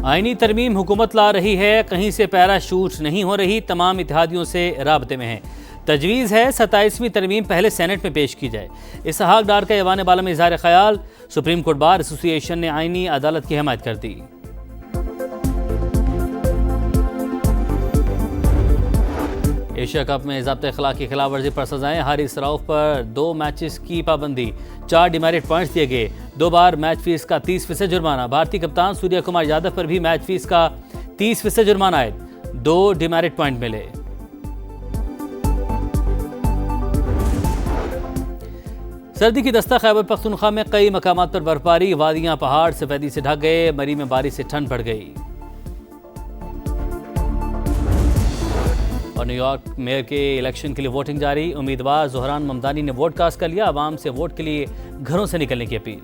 آئینی ترمیم حکومت لا رہی ہے، کہیں سے پیراشوٹ نہیں ہو رہی، تمام اتحادیوں سے رابطے میں ہیں۔ تجویز ہے 27ویں ترمیم پہلے سینٹ میں پیش کی جائے۔ اسحاق ڈار کا ایوان بالا میں اظہار خیال، سپریم کورٹ بار ایسوسی ایشن نے آئینی عدالت کی حمایت کر دی۔ ایشیا کپ میں ضابطۂ اخلاق کی خلاف ورزی پر سزائیں، حارث رؤف پر 2 میچز کی پابندی، 4 ڈیمیرٹ پوائنٹس دیے گئے، 2 بار میچ فیس کا 30% جرمانہ۔ بھارتی کپتان سوریہ کمار یادو پر بھی میچ فیس کا 30% جرمانہ عائد، 2 ڈیمیرٹ پوائنٹ ملے۔ سردی کی دستہ، خیبر پختونخوا میں کئی مقامات پر برفباری، وادیاں پہاڑ سفیدی سے ڈھک گئے، مری میں بارش سے ٹھنڈ بڑھ گئی۔ اور نیو یارک میئر کے الیکشن کے لیے ووٹنگ جاری، امیدوار زہران ممدانی نے ووٹ کاسٹ کر لیا، عوام سے ووٹ کے لیے گھروں سے نکلنے کی اپیل۔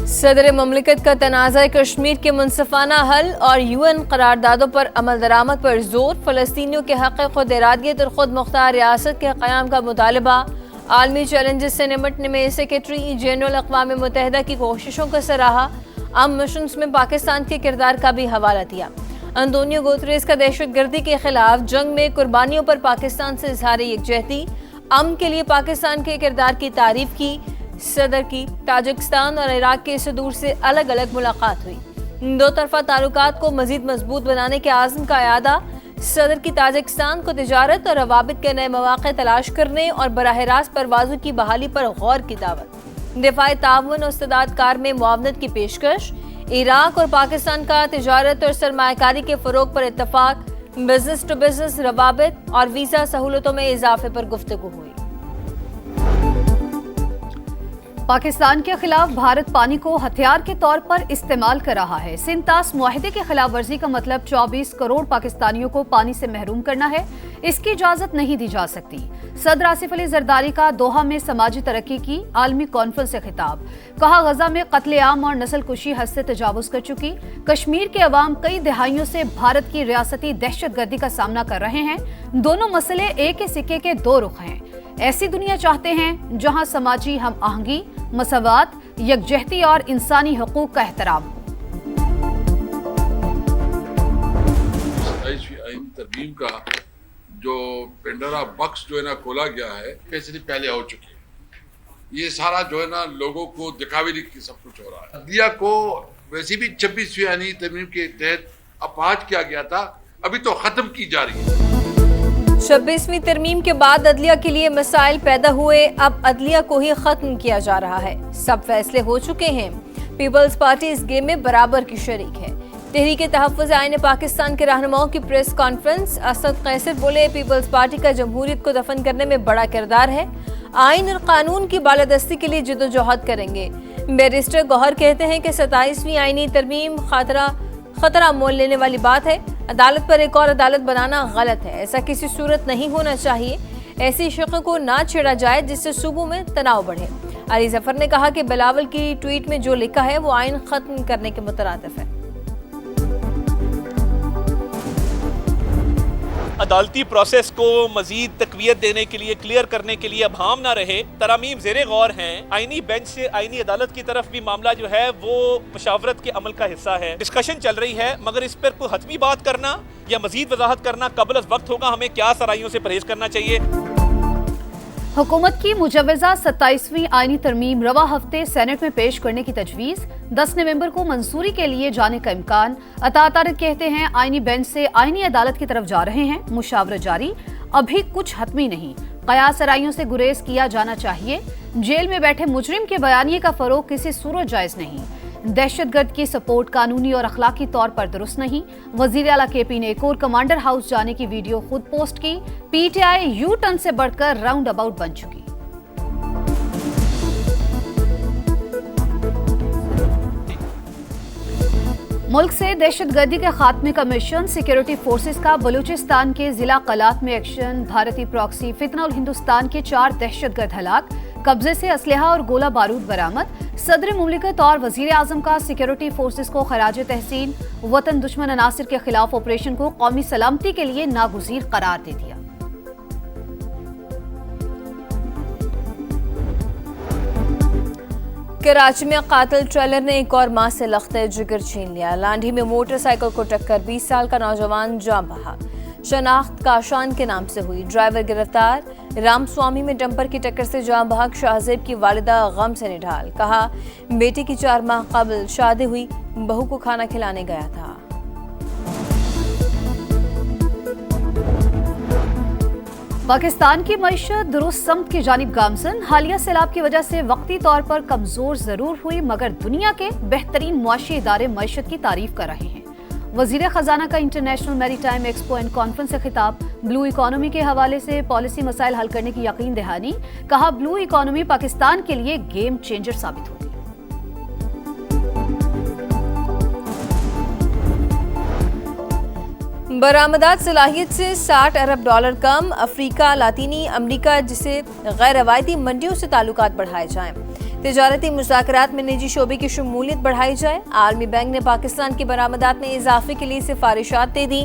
صدر مملکت کا تنازع کشمیر کے منصفانہ حل اور UN قراردادوں پر عمل درآمد پر زور، فلسطینیوں کے حق خود ارادیت اور خود مختار ریاست کے قیام کا مطالبہ، عالمی چیلنجز سے نمٹنے میں سیکریٹری جنرل اقوام متحدہ کی کوششوں کا سراہا، مشنز میں پاکستان کے کردار کا بھی حوالہ دیا۔ انطونیو گوتریس کا دہشت گردی کے خلاف جنگ میں قربانیوں پر پاکستان سے اظہار یکجہتی، امن کے لیے پاکستان کے کردار کی تعریف کی۔ صدر کی تاجکستان اور عراق کے صدور سے الگ الگ ملاقات ہوئی، 2 طرفہ تعلقات کو مزید مضبوط بنانے کے عزم کا اعادہ۔ صدر کی تاجکستان کو تجارت اور روابط کے نئے مواقع تلاش کرنے اور براہ راست پروازوں کی بحالی پر غور کی دعوت۔ دفاعی تعاون اور استعداد کار میں معاونت کی پیشکش۔ عراق اور پاکستان کا تجارت اور سرمایہ کاری کے فروغ پر اتفاق، بزنس ٹو بزنس روابط اور ویزا سہولتوں میں اضافے پر گفتگو ہوئی۔ پاکستان کے خلاف بھارت پانی کو ہتھیار کے طور پر استعمال کر رہا ہے۔ سنتاس معاہدے کی خلاف ورزی کا مطلب 24 کروڑ پاکستانیوں کو پانی سے محروم کرنا ہے، اس کی اجازت نہیں دی جا سکتی۔ صدر آصف علی زرداری کا دوحہ میں سماجی ترقی کی عالمی کانفرنس سے خطاب، کہا غزہ میں قتل عام اور نسل کشی حد سے تجاوز کر چکی، کشمیر کے عوام کئی دہائیوں سے بھارت کی ریاستی دہشت گردی کا سامنا کر رہے ہیں، دونوں مسئلے ایک ہی سکے کے 2 رخ ہیں۔ ایسی دنیا چاہتے ہیں جہاں سماجی ہم آہنگی، مساوات، یکجہتی اور انسانی حقوق کا احترام ہو۔ 27ویں آئین ترمیم کا جو پینڈورا باکس جو ہے نا کھولا گیا ہے، فیصلے پہلے ہو چکے ہیں۔ یہ سارا جو ہے نا لوگوں کو دکھاوے کی سب کچھ ہو رہا ہے۔ عدلیہ کو ویسے بھی 26ویں آئینی ترمیم کے تحت اپاہج کیا گیا تھا، ابھی تو ختم کی جا رہی ہے۔ 26ویں ترمیم کے بعد عدلیہ کے لیے مسائل پیدا ہوئے، اب عدلیہ کو ہی ختم کیا جا رہا ہے۔ سب فیصلے ہو چکے ہیں، پیپلز پارٹی اس گیم میں برابر کی شریک ہے۔ تحریک تحفظ آئین پاکستان کے رہنماؤں کی پریس کانفرنس، اسد قیصر بولے پیپلز پارٹی کا جمہوریت کو دفن کرنے میں بڑا کردار ہے، آئین اور قانون کی بالادستی کے لیے جدوجہد کریں گے۔ بیرسٹر گوہر کہتے ہیں کہ 27ویں آئینی ترمیم خطرہ مول لینے والی بات ہے، عدالت پر ایک اور عدالت بنانا غلط ہے، ایسا کسی صورت نہیں ہونا چاہیے، ایسی شق کو نہ چھیڑا جائے جس سے صوبوں میں تناؤ بڑھے۔ علی ظفر نے کہا کہ بلاول کی ٹویٹ میں جو لکھا ہے وہ آئین ختم کرنے کے مترادف ہے۔ عدالتی پروسیس کو مزید تقویت دینے کے لیے، کلیئر کرنے کے لیے اب ہام نہ رہے، ترامیم زیر غور ہیں۔ آئینی بینچ سے آئینی عدالت کی طرف بھی معاملہ جو ہے وہ مشاورت کے عمل کا حصہ ہے، ڈسکشن چل رہی ہے، مگر اس پر کوئی حتمی بات کرنا یا مزید وضاحت کرنا قبل از وقت ہوگا۔ ہمیں کیا سرائیوں سے پرہیز کرنا چاہیے۔ حکومت کی مجوزہ 27ویں آئینی ترمیم رواں ہفتے سینٹ میں پیش کرنے کی تجویز، 10 نومبر کو منظوری کے لیے جانے کا امکان۔ عطا طارق کہتے ہیں آئینی بینچ سے آئینی عدالت کی طرف جا رہے ہیں، مشاورت جاری، ابھی کچھ حتمی نہیں، قیاس سرائیوں سے گریز کیا جانا چاہیے، جیل میں بیٹھے مجرم کے بیانیے کا فروغ کسی صورت جائز نہیں، دہشت گرد کی سپورٹ قانونی اور اخلاقی طور پر درست نہیں۔ وزیر اعلیٰ کے پی نے ایک اور کمانڈر ہاؤس جانے کی ویڈیو خود پوسٹ کی۔ P T I you turn سے بڑھ کر راؤنڈ اباؤٹ بن چکی۔ ملک سے دہشت گردی کے خاتمے کا مشن، سیکیورٹی فورسز کا بلوچستان کے ضلع قلات میں ایکشن، بھارتی پراکسی فتنہ الہندوستان کے 4 دہشت گرد ہلاک، قبضے سے اسلحہ اور گولہ بارود برآمد۔ صدر مملکت اور وزیر اعظم کا سیکیورٹی فورسز کو خراج تحسین، وطن دشمن عناصر کے خلاف آپریشن کو قومی سلامتی کے لیے ناگزیر قرار دے دیا۔ कराची में कातिल ट्रेलर ने एक और मां से लख्ते जिगर छीन लिया। लांढी में मोटरसाइकिल को टक्कर 20 साल का नौजवान जान बहा। शनाख्त काशान के नाम से हुई, ड्राइवर गिरफ्तार। रामस्वामी में डंपर की टक्कर से जान बहक शाहजेब की वालिदा गम से निढाल। कहा बेटी की 4 माह कबल शादी हुई, बहू को खाना खिलाने गया था। पाकिस्तान की मईशत दुरुस्त समत की जानिब गामजन। हालिया सैलाब की वजह से वक्ती तौर पर कमजोर जरूर हुई, मगर दुनिया के बेहतरीन मुआशी इदारे मईशत की तारीफ कर रहे हैं। वजीर खजाना का international maritime expo and conference से खिताब। ब्लू इकोनॉमी के हवाले से पॉलिसी मसाइल हल करने की यकीन दहानी। कहा ब्लू इकोनॉमी पाकिस्तान के लिए गेम चेंजर साबित होगी। बरामदात सलाहियत से 60 अरब डॉलर कम। अफ्रीका, लातीनी अमरीका जिसे गैर रवायती मंडियों से ताल्लुकात बढ़ाए जाएं। तिजारती मुज़ाकरात में निजी शोबे की शमूलियत बढ़ाई जाए। आलमी बैंक ने पाकिस्तान की बरामदात में इजाफे के लिए सिफारिशात दे दी।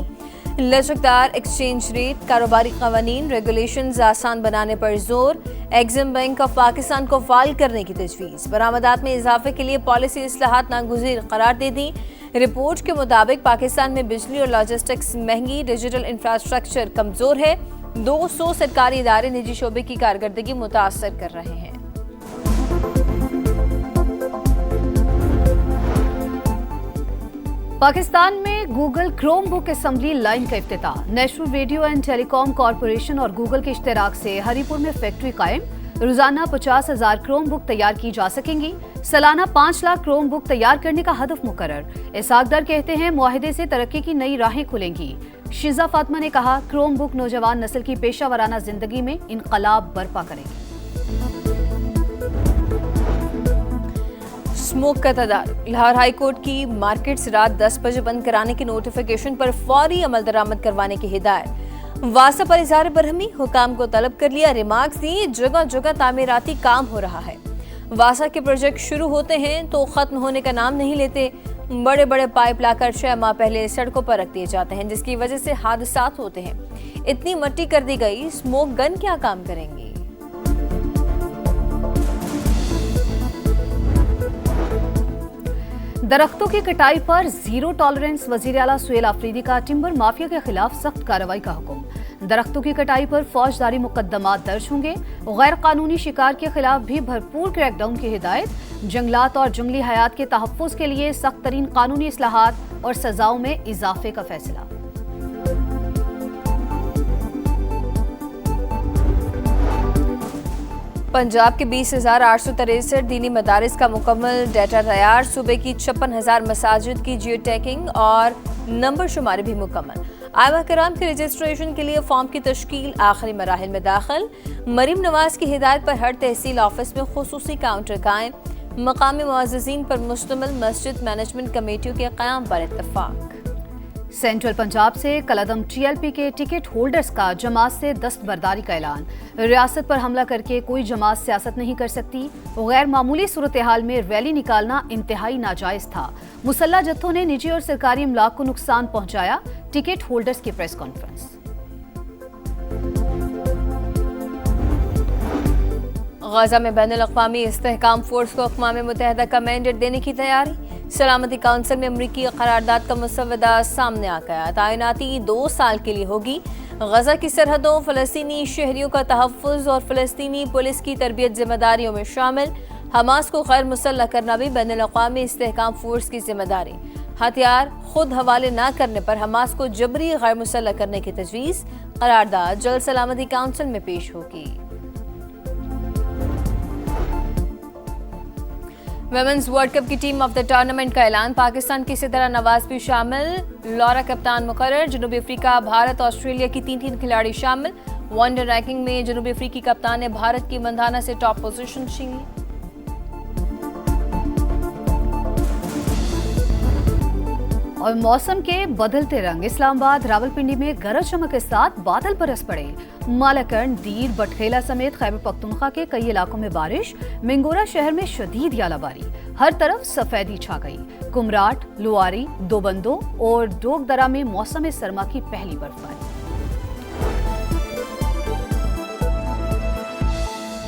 लचकदार एक्सचेंज रेट, कारोबारी कवानीन, रेगुलेशंस आसान बनाने पर जोर। एग्जिम बैंक ऑफ पाकिस्तान को फाल करने की तजवीज़। बरामदात में इजाफे के लिए पॉलिसी इस्लाहात नागुज़ीर करार दे दी। रिपोर्ट के मुताबिक पाकिस्तान में बिजली और लॉजिस्टिक्स महंगी, डिजिटल इंफ्रास्ट्रक्चर कमज़ोर है। 200 सरकारी इदारे निजी शोबे की कारकर्दगी मुतासर कर रहे हैं। पाकिस्तान में Google Chromebook assembly line का इफ्तिताह। National radio and telecom corporation और गूगल के इश्तराक से हरीपुर में फैक्ट्री कायम। रोजाना 50,000 क्रोम बुक तैयार की जा सकेंगी। सालाना 5 लाख क्रोम बुक तैयार करने का हदफ मुकर्रर। इसाकदार कहते हैं मुआहिदे से तरक्की की नई राहें खुलेंगी। शिजा फातिमा ने कहा क्रोम बुक नौजवान नस्ल की पेशा वराना जिंदगी में इनकलाब बर्पा करेंगी। स्मोक का तदारुक। लाहौर हाई कोर्ट की मार्केट्स रात 10 बजे बंद कराने की नोटिफिकेशन पर फौरी अमल दरामद करवाने की हिदायत। वासा पर इज़हार बरहमी, हुकाम को तलब कर लिया। रिमार्क्स दिए जगह जगह तामीराती काम हो रहा है। वासा के प्रोजेक्ट शुरू होते हैं तो खत्म होने का नाम नहीं लेते। बड़े बड़े पाइप लाकर 6 माह पहले सड़कों पर रख दिए जाते हैं, जिसकी वजह से हादसात होते हैं। इतनी मट्टी कर दी गई, स्मोक गन क्या काम करेंगी। दरख्तों की कटाई पर जीरो टॉलरेंस। वजीर आला सुहेल आफरीदी का टिम्बर माफिया के खिलाफ सख्त कार्रवाई का हुक्म। दरख्तों की कटाई पर फौजदारी मुकदमात दर्ज होंगे। गैर कानूनी शिकार के खिलाफ भी भरपूर क्रैकडाउन की हिदायत। जंगलात और जंगली हयात के तहफ़्फ़ुज़ के लिए सख्त तरीन कानूनी इस्लाहात और सजाओं में इजाफे का फैसला। पंजाब के 20,863 दीनी मदारिस का मुकम्मल डेटा तैयार। सूबे की 56,000 मसाजिद की जियो टैगिंग और नंबर शुमारी भी मुकम्मल। आइमा कराम के रजिस्ट्रेशन के लिए फॉर्म की तश्कील आखिरी मराहिल में दाखिल। मरीम नवाज की हिदायत पर हर तहसील ऑफिस में खुसूसी काउंटर कायम। मकामी मुअज़्ज़िज़ीन पर मुश्तमिल मस्जिद मैनेजमेंट कमेटियों के क़याम पर इत्तफ़ाक़। सेंट्रल पंजाब से कलअदम टीएलपी के टिकट होल्डर्स का जमात से दस्तबरदारी का ऐलान। रियासत पर हमला करके कोई जमात सियासत नहीं कर सकती। गैर मामूली सूरत हाल में रैली निकालना इंतहाई नाजायज था। मुसल्ला जत्थों ने निजी और सरकारी इमलाक को नुकसान पहुंचाया। टिकट होल्डर्स की प्रेस कॉन्फ्रेंस। गजा में बैनुल-अक़वामी इस्तेहकाम फोर्स को अक़वाम मुत्तहिदा का मैंडेट देने की तैयारी। सलामती काउंसिल में अमरीकी करारदाद का मुसव्वदा सामने आ गया। तैनाती 2 साल के लिए होगी। गजा की सरहदों, फ़लस्तीनी शहरियों का तहफ़्फ़ुज़ और फ़लस्तीनी पुलिस की तरबियत जिम्मेदारियों में शामिल। हमास को गैर मुसल्लह करना भी बैनुल-अक़वामी इस्तेहकाम फोर्स की जिम्मेदारी। हथियार खुद हवाले न करने पर हमास को जबरी गैर मुसल्लह करने की तजवीज़। करारदाद जल्द सलामती काउंसिल में पेश होगी। वुमेन्स वर्ल्ड कप की टीम ऑफ द टूर्नामेंट का ऐलान। पाकिस्तान की सितारा नवाज भी शामिल। लॉरा कप्तान मुकर्रर। जनूबी अफ्रीका, भारत, ऑस्ट्रेलिया की 3 खिलाड़ी शामिल। वनडे रैंकिंग में जनूबी अफ्रीकी कप्तान ने भारत की मंधाना से टॉप पोजीशन छीन ली। और मौसम के बदलते रंग। इस्लामाबाद, रावलपिंडी में गरज चमक के साथ बादल बरस पड़े। मालाकंड, दीर, बटखेला समेत खैबर पख्तूनख्वा के कई इलाकों में बारिश। मिंगोरा शहर में शदीद यालाबारी। हर तरफ सफेदी छा गई। कुमराट, लुआरी, दोबंदो और डोगदरा में मौसम सरमा की पहली बर्फबारी।